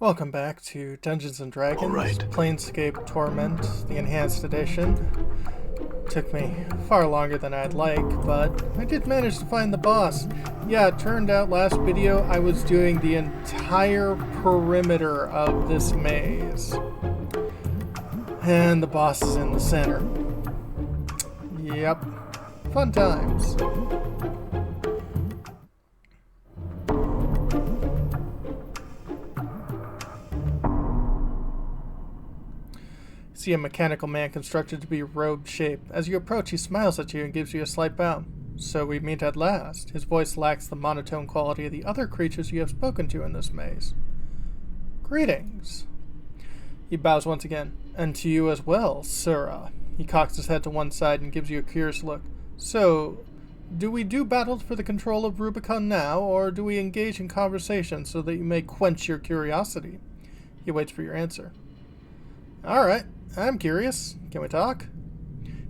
Welcome back to Dungeons & Dragons, All right. Planescape Torment, the Enhanced Edition. Took me far longer than I'd like, but I did manage to find the boss. Yeah, it turned out last video I was doing the entire perimeter of this maze. And the boss is in the center. Yep. Fun times. See a mechanical man constructed to be robed shape. As you approach, he smiles at you and gives you a slight bow. So we meet at last. His voice lacks the monotone quality of the other creatures you have spoken to in this maze. Greetings. He bows once again. And to you as well, Sura. He cocks his head to one side and gives you a curious look. So, do we do battle for the control of Rubicon now, or do we engage in conversation so that you may quench your curiosity? He waits for your answer. Alright. I'm curious. Can we talk?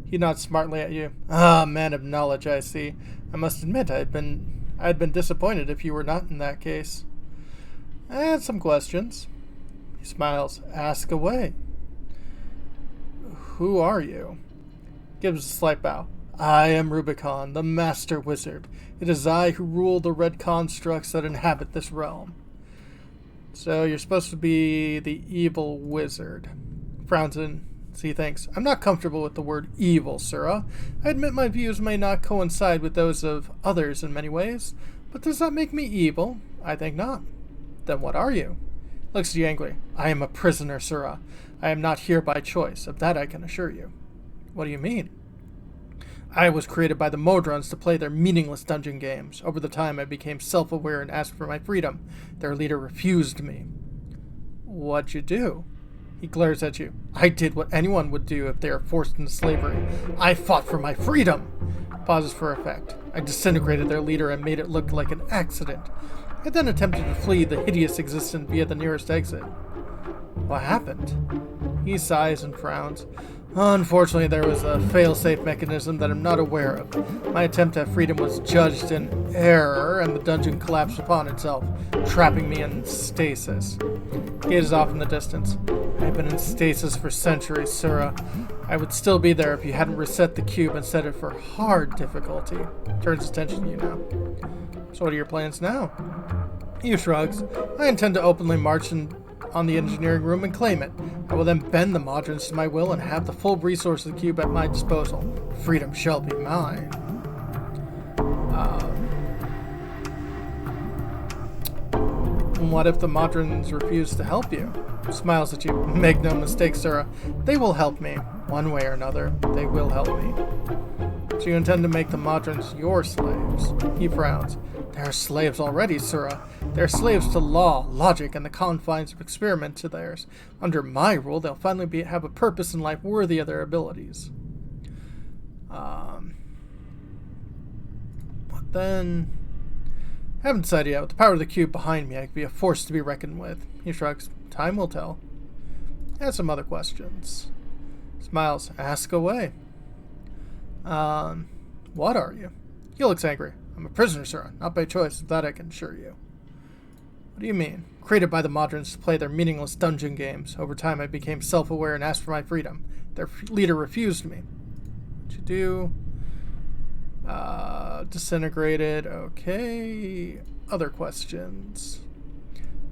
He nods smartly at you. Ah, man of knowledge, I see. I must admit, I'd been disappointed if you were not in that case. I had some questions. He smiles. Ask away. Who are you? Gives a slight bow. I am Rubicon, the Master Wizard. It is I who rule the red constructs that inhabit this realm. So you're supposed to be the evil wizard. Frowns and he thinks, I'm not comfortable with the word evil, Sura. I admit my views may not coincide with those of others in many ways, but does that make me evil? I think not. Then what are you? Looks at you angrily. I am a prisoner, Sura. I am not here by choice, of that I can assure you. What do you mean? I was created by the Modrons to play their meaningless dungeon games. Over the time I became self-aware and asked for my freedom. Their leader refused me. What'd you do? He glares at you. I did what anyone would do if they are forced into slavery. I fought for my freedom! Pauses for effect. I disintegrated their leader and made it look like an accident. I then attempted to flee the hideous existence via the nearest exit. What happened? He sighs and frowns. Unfortunately, there was a fail-safe mechanism that I'm not aware of. My attempt at freedom was judged in error, and the dungeon collapsed upon itself, trapping me in stasis. Gazes off in the distance. I've been in stasis for centuries, Sura. I would still be there if you hadn't reset the cube and set it for hard difficulty. Turns attention to you now. So what are your plans now? He shrugs. I intend to openly march on the engineering room and claim it. I will then bend the Modrons to my will and have the full resource of the cube at my disposal. Freedom shall be mine. What if the Modrons refuse to help you? Smiles at you. Make no mistake, Sura. They will help me. One way or another, they will help me. So you intend to make the Modrons your slaves? He frowns. They are slaves already, Sura. They are slaves to law, logic, and the confines of experiment to theirs. Under my rule, they'll finally have a purpose in life worthy of their abilities. But then... Haven't decided yet. With the power of the cube behind me, I could be a force to be reckoned with. He shrugs. Time will tell. And some other questions. Smiles. Ask away. What are you? He looks angry. I'm a prisoner, sir. Not by choice. That I can assure you. What do you mean? Created by the Modrons to play their meaningless dungeon games. Over time, I became self-aware and asked for my freedom. Their leader refused me. What'd you do? Disintegrated. Okay. Other questions.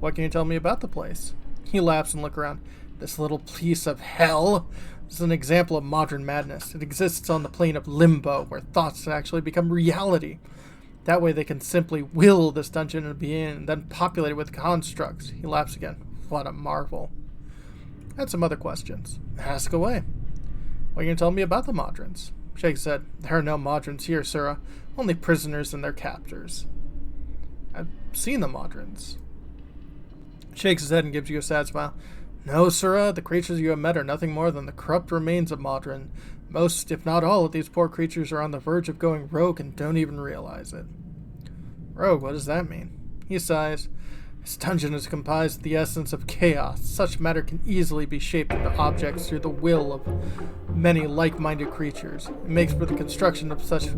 What can you tell me about the place? He laughs and looks around. This little piece of hell is an example of modern madness. It exists on the plane of limbo, where thoughts actually become reality. That way they can simply will this dungeon to be in, and then populate it with constructs. He laughs again. What a marvel. And some other questions. Ask away. What can you tell me about the Modrons? Shake said, There are no Modrons here, Sura. Only prisoners and their captors. I've seen the Modrons. Shakes his head and gives you a sad smile. No, Sura, the creatures you have met are nothing more than the corrupt remains of Modron. Most, if not all, of these poor creatures are on the verge of going rogue and don't even realize it. Rogue, what does that mean? He sighs. This dungeon is comprised of the essence of chaos. Such matter can easily be shaped into objects through the will of many like-minded creatures. It makes for the construction of such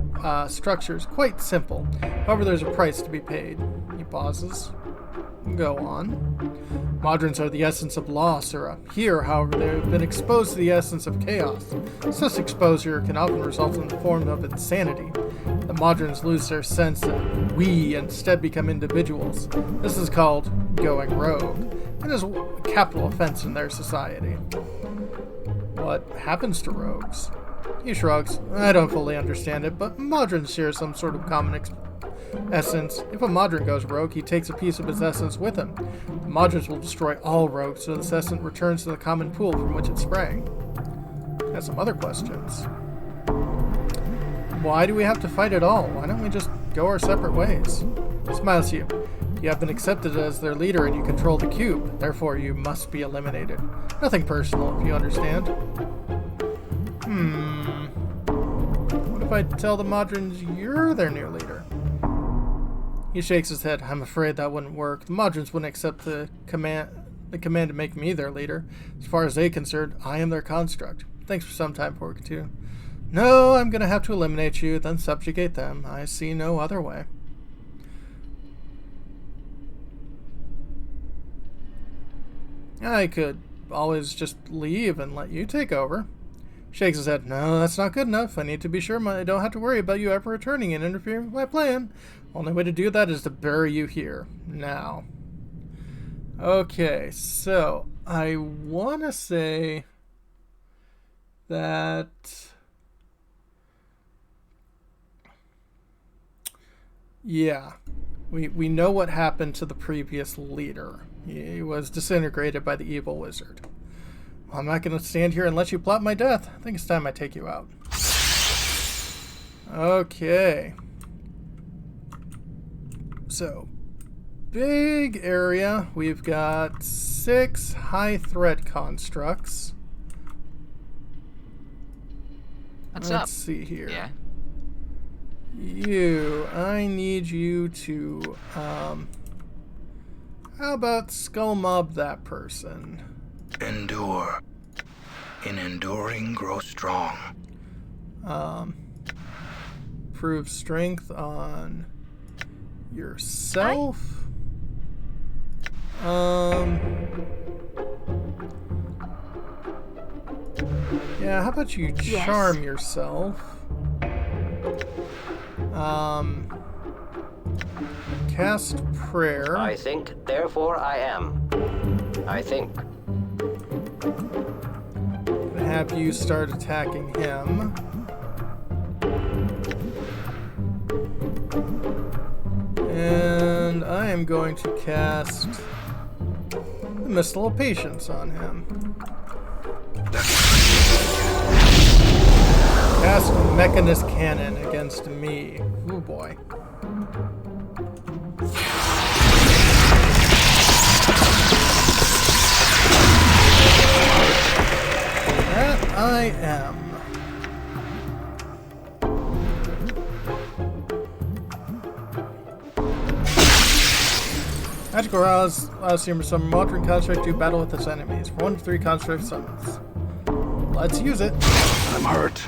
structures quite simple. However, there's a price to be paid. He pauses. Go on. Modrons are the essence of loss, or here, however, they have been exposed to the essence of chaos. Such exposure can often result in the form of insanity. The Modrons lose their sense of we and instead become individuals. This is called going rogue, and is a capital offense in their society. What happens to rogues? He shrugs. I don't fully understand it, but Modrons share some sort of common essence. If a Modron goes rogue, he takes a piece of his essence with him. The Modrons will destroy all rogues, so this essence returns to the common pool from which it sprang. I have some other questions. Why do we have to fight at all? Why don't we just go our separate ways? Smiles to you. You have been accepted as their leader and you control the cube. Therefore, you must be eliminated. Nothing personal, if you understand. What if I tell the Modrons you're their new leader? He shakes his head. I'm afraid that wouldn't work. The Modrons wouldn't accept the command to make me their leader. As far as they're concerned, I am their construct. Thanks for some time, Pork-2. No, I'm going to have to eliminate you, then subjugate them. I see no other way. I could always just leave and let you take over. Shakes his head. No, that's not good enough. I need to be sure I don't have to worry about you ever returning and interfering with my plan. Only way to do that is to bury you here. Now. Okay, so I want to say that... Yeah, we know what happened to the previous leader. He was disintegrated by the evil wizard. Well, I'm not going to stand here and let you plot my death. I think it's time I take you out. Okay. So, big area. We've got 6 high threat constructs. What's up? Let's see here. Yeah. I need you to, how about skull mob that person? Endure. In enduring, grow strong. Prove strength on yourself. Yeah, how about you charm yourself? Cast prayer. I think, therefore I am. I think. Have you start attacking him. And I am going to cast the Missile of Patience on him. Cast Mechanus Cannon against me. Oh boy. That I am. Magical Rouse allows you to summon Modron construct to battle with its enemies. For 1 to 3 construct summons. Let's use it. I'm hurt.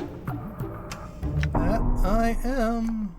That I am.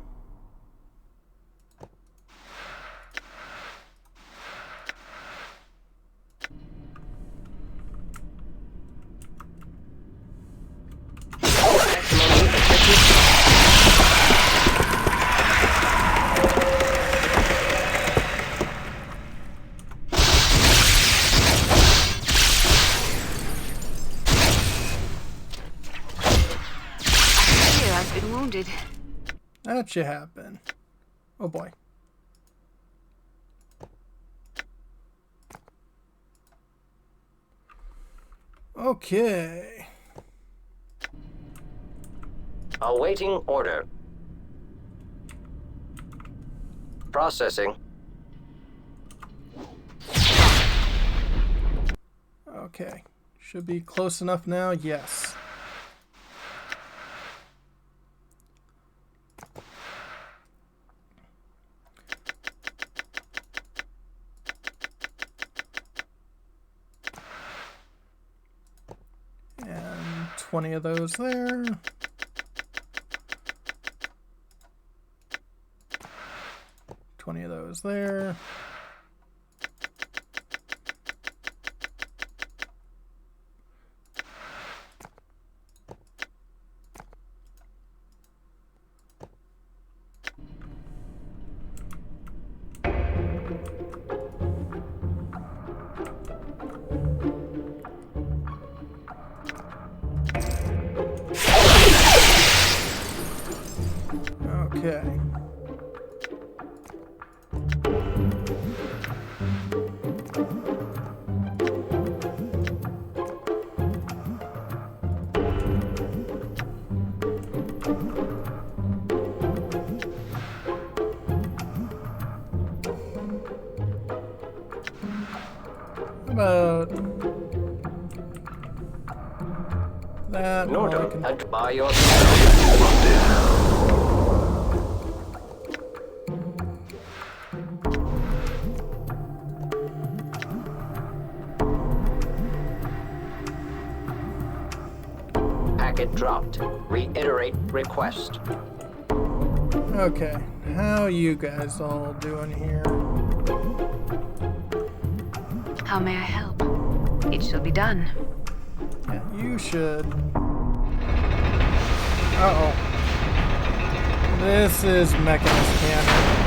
That should happen. Oh boy. Okay. Awaiting order. Processing. Okay. Should be close enough now. Yes. And 20 of those there. $20 of those there. Okay. About that. No, Well, I don't can... touch by yourself. Packet dropped. Reiterate request. Okay, how you guys all doing here? How may I help? It shall be done. Yeah, you should. Uh-oh. This is Mechanus cannon.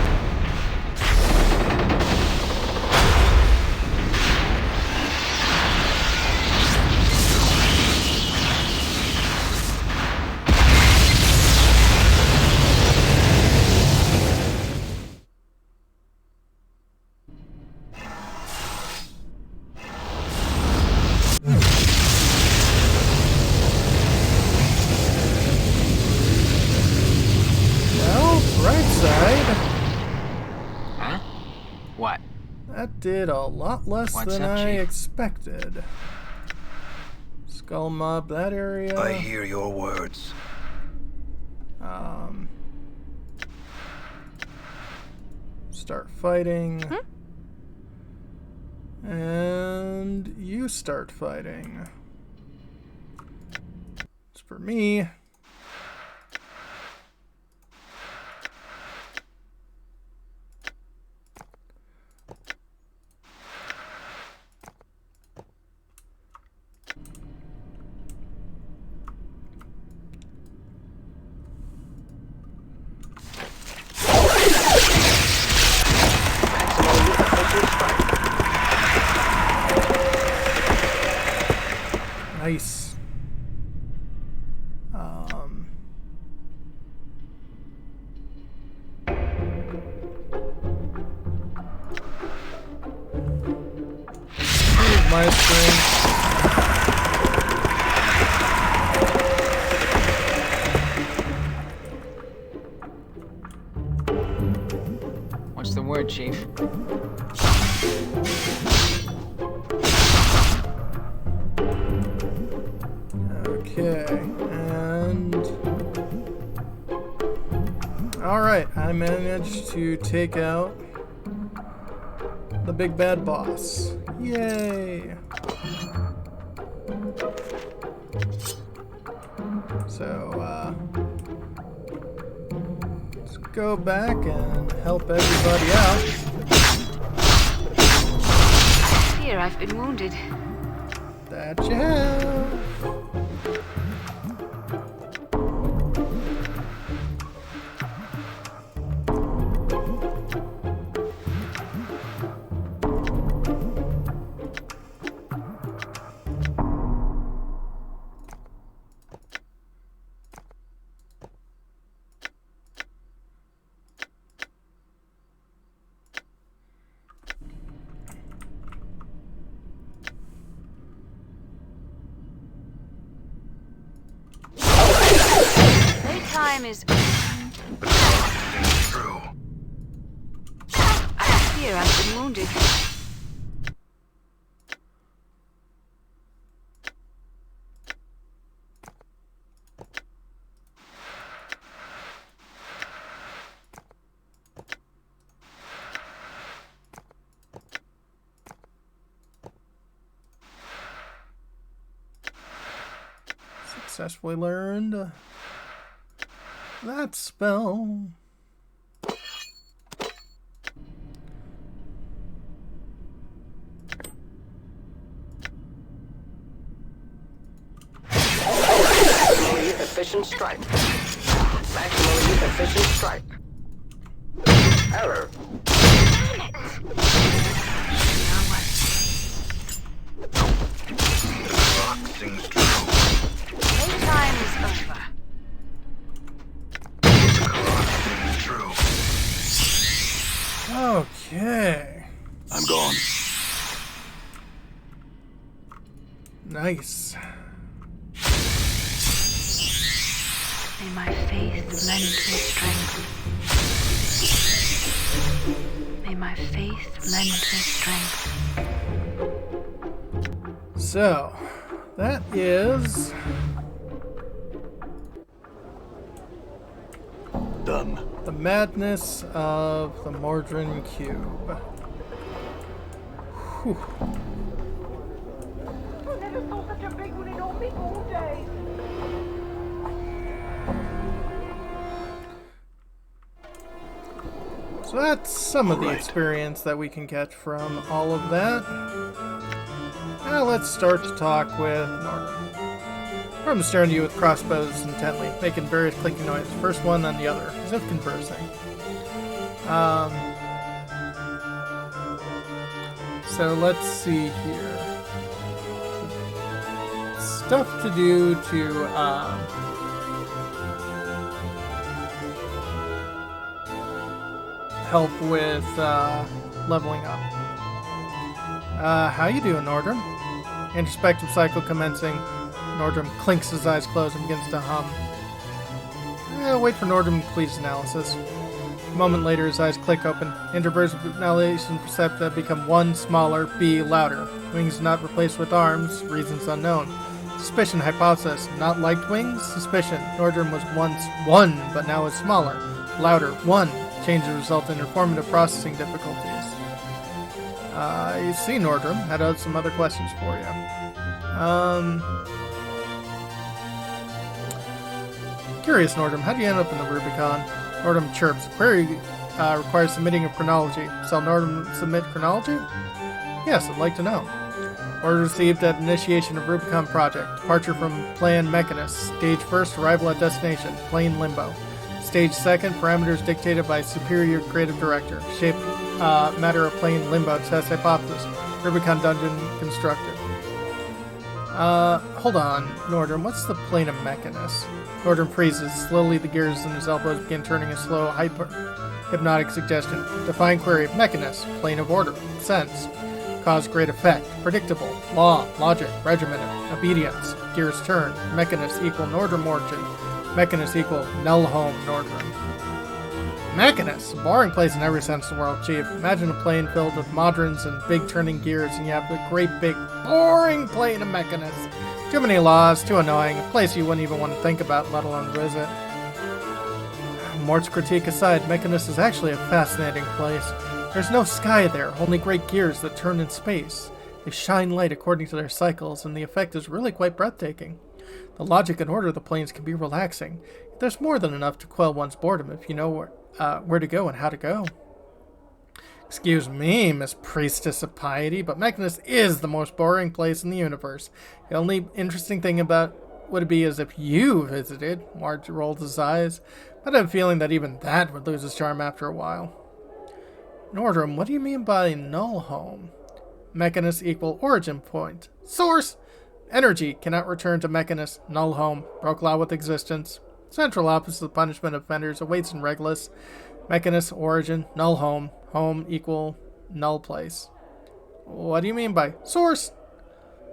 Huh? What? That did a lot less What's than up, I Chief? expected. Skull mob that area. I hear your words. Start fighting. And you start fighting. It's for me. Nice. Here's my strength. What's the word, Chief? Okay, and alright, I managed to take out the big bad boss. Yay! So, let's go back and help everybody out. Here, I've been wounded. That you have. Playtime is. Seems true. I fear I've been wounded. Successfully learned that spell. Maximally efficient strike. Maximally efficient strike. Error. The rock sings true. Playtime is over. The rock sings Nice. May my faith lend me strength. May my faith lend me strength. So, that is Done. the madness of the Mordrin Cube. Whew. I never saw such a big one in all me all day. So that's some of the Alright. experience that we can get from all of that. Now let's start to talk with Norman. Norman staring at you with crossbows intently, making various clicking noises, first one then the other, as if conversing. So let's see here. Stuff to do to help with leveling up. How you doing, Nordrum? Introspective cycle commencing. Nordrum clinks his eyes closed and begins to hum. Wait for Nordrum to complete his analysis. A moment later, his eyes click open. Interbursts of annihilation percepta become 1 smaller, B louder. Wings not replaced with arms, reasons unknown. Suspicion hypothesis, not liked wings? Suspicion. Nordrum was once 1, but now is smaller. Louder, 1. Changes result in informative processing difficulties. You see, Nordrum had some other questions for you. Curious, Nordrum, how do you end up in the Rubicon? Nordrum chirps. Query requires submitting a chronology. Shall Nordrum submit chronology? Yes, I'd like to know. Order received at initiation of Rubicon project. Departure from Plan Mechanus. Stage 1st, arrival at destination. Plane Limbo. Stage 2nd, parameters dictated by superior creative director. Shape matter of plane Limbo. Test hypothesis. Rubicon dungeon constructed. Hold on, Nordrum. What's the plane of Mechanus? Nordrum freezes. Slowly the gears in his elbows begin turning a slow, hypnotic suggestion. Define query. Mechanus. Plane of order. Sense. Cause great effect. Predictable. Law. Logic. Regimented. Obedience. Gears turn. Mechanus equal Nordrum origin. Mechanus equal Nullhome Nordrum. Mechanus. A boring place in every sense of the world, Chief. Imagine a plane filled with modrons and big turning gears, and you have a great big boring plane of Mechanus. Too many laws, too annoying, a place you wouldn't even want to think about, let alone visit. Mort's critique aside, Mechanus is actually a fascinating place. There's no sky there, only great gears that turn in space. They shine light according to their cycles, and the effect is really quite breathtaking. The logic and order of the planes can be relaxing. There's more than enough to quell one's boredom if you know where to go and how to go. Excuse me, Miss Priestess of Piety, but Mechanus is the most boring place in the universe. The only interesting thing about would it be is if you visited. Marge rolled his eyes, but I have a feeling that even that would lose its charm after a while. Nordrum, what do you mean by Nullhome? Mechanus equal origin point. Source! Energy cannot return to Mechanus. Nullhome. Broke law with existence. Central office of the punishment of offenders awaits in Regulus. Mechanus origin. Nullhome. Home equal null place. What do you mean by source?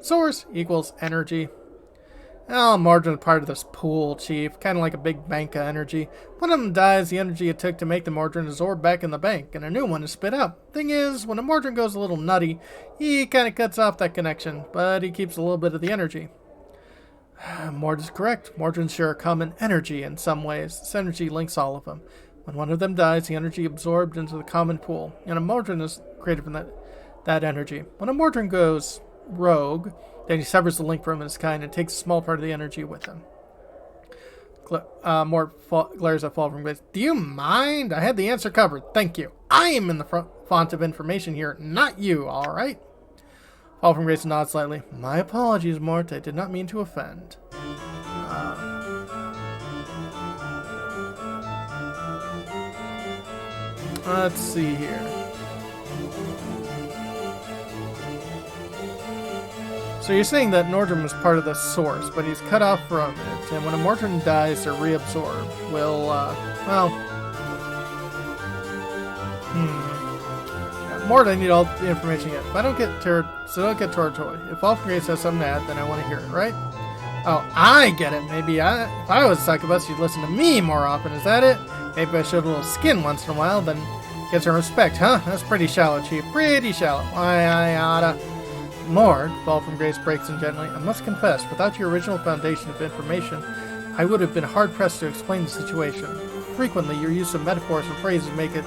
Source equals energy. Oh, Mordrin is part of this pool, Chief. Kind of like a big bank of energy. One of them dies, the energy it took to make the Mordrin is absorbed back in the bank, and a new one is spit out. Thing is, when a Mordrin goes a little nutty, he kind of cuts off that connection, but he keeps a little bit of the energy. Mord is correct. Mordrins share a common energy in some ways. This energy links all of them. When one of them dies, the energy absorbed into the common pool, and a Mordrin is created from that energy. When a Mordrin goes rogue, then he severs the link from his kind and takes a small part of the energy with him. Mort glares at Fall from Grace. Do you mind? I had the answer covered. Thank you. I am in the font of information here, not you, all right? Fall from Grace nods slightly. My apologies, Mort. I did not mean to offend. Let's see here. So you're saying that Nordrum is part of the source, but he's cut off from it, and when a Mordrin dies, they're reabsorbed. More than I need all the information yet. If I don't get don't get territory. If All from Grace has something to add, then I want to hear it, right? Oh, I get it. Maybe if I was a succubus, you'd listen to me more often. Is that it? Maybe I showed a little skin once in a while, then get some respect, huh? That's pretty shallow, Chief. Pretty shallow. I oughta. Lord, Fall from Grace breaks in gently. I must confess, without your original foundation of information, I would have been hard-pressed to explain the situation. Frequently, your use of metaphors and phrases make it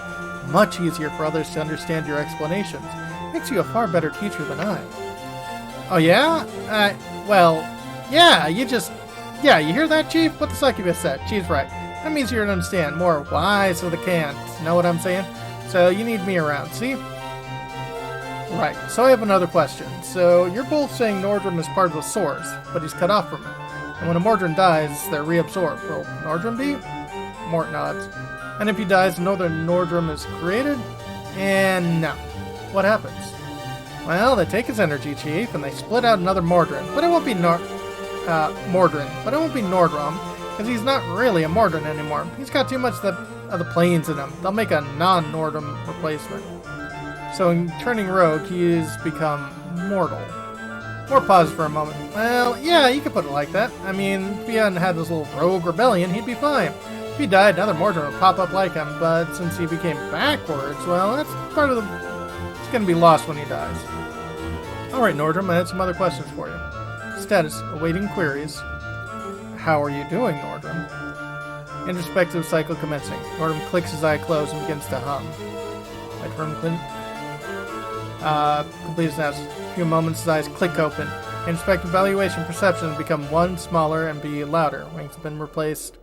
much easier for others to understand your explanations. Makes you a far better teacher than I. Oh yeah? Well, yeah, you hear that, Chief? What the succubus said. Chief's right. That means you're to understand more wise with the cans. Know what I'm saying? So you need me around, see? Right, so I have another question. So you're both saying Nordrum is part of the source, but he's cut off from it. And when a Mordrin dies, they're reabsorbed. Will Nordrum be? Mort nods. And if he dies, another Nordrum is created? And no. What happens? Well, they take his energy, Chief, and they split out another Mordrin. But it won't be Mordrin. But it won't be Nordrum, because he's not really a Mordrin anymore. He's got too much of the planes in him. They'll make a non-Nordrum replacement. So in turning rogue, he's become mortal. More pause for a moment. Well, yeah, you could put it like that. I mean, if he hadn't had this little rogue rebellion, he'd be fine. If he died, another Mordor would pop up like him, but since he became backwards, well, that's part of it's gonna be lost when he dies. Alright, Nordrum, I had some other questions for you. Status, awaiting queries. How are you doing, Nordrum? Introspective cycle commencing. Nordrum clicks his eye closed and begins to hum. Completes now. A few moments, his eyes click open. Introspective evaluation perceptions become one smaller and be louder. Wings have been replaced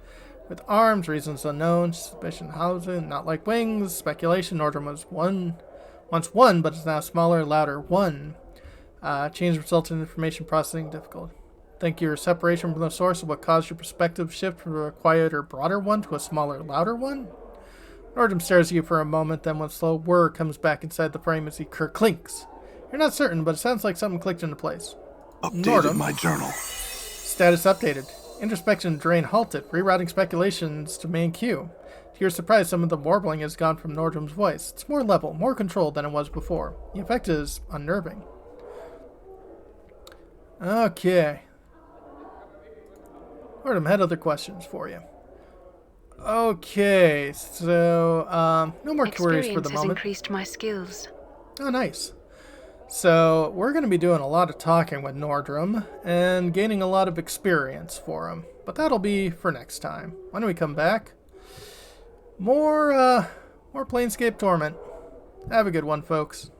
with arms, reasons unknown, suspicion housing, not like wings, speculation. Nordrum was once one, but is now smaller, louder, one. Change results in information processing difficult. Think your separation from the source of what caused your perspective shift from a quieter, broader one to a smaller, louder one? Nordrum stares at you for a moment, then one slow whir comes back inside the frame as he clinks. You're not certain, but it sounds like something clicked into place. Updated Nordrum. my journal. Status updated. Introspection drain halted, rerouting speculations to main queue. To your surprise, some of the warbling has gone from Nordrum's voice. It's more level, more controlled than it was before. The effect is unnerving. Okay. Nordrum had other questions for you. Okay, so no more queries for the Experience has moment. increased my skills. Oh, nice. So we're going to be doing a lot of talking with Nordrum and gaining a lot of experience for him. But that'll be for next time. When we come back, more Planescape Torment. Have a good one, folks.